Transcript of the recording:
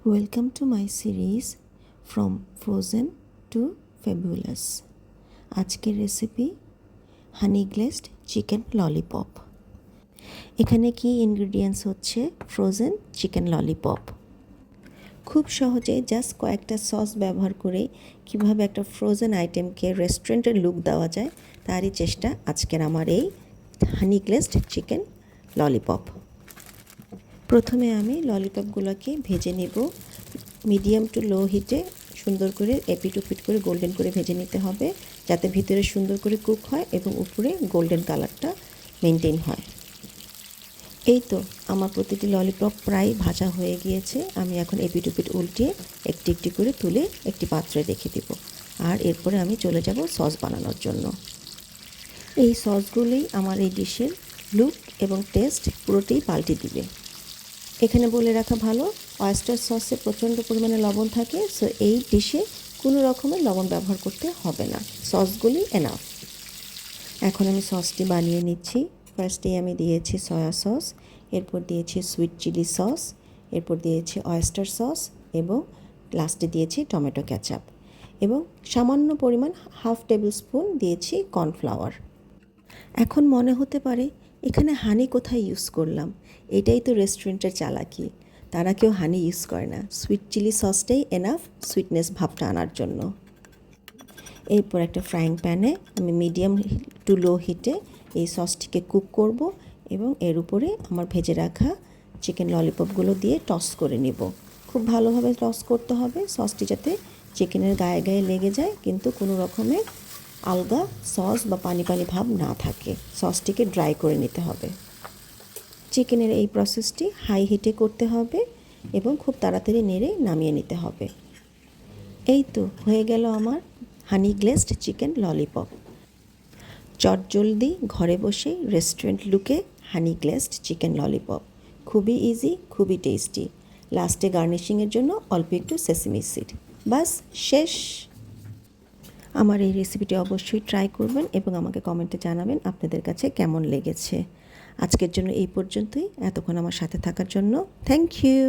Welcome to my series From Frozen to Fabulous. আজকের recipe হানি glazed chicken lollipop. এখানে কি ingredients হচ্ছে frozen chicken lollipop. খুব সহজে জাস্ট কয়েকটা সস ব্যবহার করে কিভাবে একটা ফ্রোজেন আইটেমকে রেস্টুরেন্টের লুক দেওয়া যায় তারই চেষ্টা আজকের আমার এই হানি গ্লেজড চিকেন ললিপপ। প্রথমে আমি ললিপপগুলোকে ভেজে নেব মিডিয়াম টু লো হিটে। সুন্দর করে এপিট ওপিট করে গোল্ডেন করে ভেজে নিতে হবে যাতে ভিতরে সুন্দর করে কুক হয় এবং উপরে গোল্ডেন কালারটা মেনটেন হয়। এই তো আমার প্রতিটি ললিপপ প্রায় ভাজা হয়ে গিয়েছে। আমি এখন এপিট ওপিট উল্টিয়ে একটি একটি করে তুলে একটি পাত্রে রেখে দেব। আর এরপরে আমি চলে যাব সস বানানোর জন্য। এই সসগুলোই আমার এই ডিশের লুক এবং টেস্ট পুরোটাই পাল্টে দিবে। এখানে বলে রাখা ভালো, অয়েস্টার সসে প্রচণ্ড পরিমাণে লবণ থাকে, সো এই ডিশে কোনো রকমের লবণ ব্যবহার করতে হবে না, সসগুলি এনাফ। এখন আমি সসটি বানিয়ে নিচ্ছি। ফার্স্টেই আমি দিয়েছি সয়া সস, এরপর দিয়েছি সুইট চিলি সস, এরপর দিয়েছি অয়েস্টার সস এবং লাস্টে দিয়েছি টমেটো কেচাপ এবং সামান্য পরিমাণ হাফ টেবিল স্পুন দিয়েছি কর্নফ্লাওয়ার। এখন মনে হতে পারে এখানে হানি কোথায় ইউজ করলাম, এটাই তো রেস্টুরেন্টের চালাকি, তারা কেউ হানি ইউজ করে না, সুইট চিলি সসটাই এনাফ সুইটনেস ভাবটা আনার জন্য। এরপর একটা ফ্রাইং প্যানে আমি মিডিয়াম টু লো হিটে এই সসটিকে কুক করব এবং এর উপরে আমার ভেজে রাখা চিকেন ললিপপগুলো দিয়ে টস করে নেব। খুব ভালোভাবে টস করতে হবে, সসটি যাতে চিকেনের গায়ে গায়ে লেগে যায় কিন্তু কোনো রকমের আলগা সস বা পানি পানি ভাব না থাকে। সসটিকে ড্রাই করে নিতে হবে। চিকেনের এই প্রসেসটি হাই হিটে করতে হবে এবং খুব তাড়াতাড়ি নেড়ে নামিয়ে নিতে হবে। এই তো হয়ে গেল আমার হানি গ্লেজড চিকেন ললিপপ। চটজলদি ঘরে বসে রেস্টুরেন্ট লুকে হানি গ্লেজড চিকেন ললিপপ। খুবই ইজি, খুবই টেস্টি। লাস্টে গার্নিশিংয়ের জন্য অল্প একটু সেসিমি সিড, বাস শেষ। আমার এই রেসিপিটি অবশ্যই ট্রাই করবেন এবং আমাকে কমেন্টে জানাবেন আপনাদের কাছে কেমন লেগেছে। আজকের জন্য এই পর্যন্তই। এতক্ষণ আমার সাথে থাকার জন্য থ্যাংক ইউ।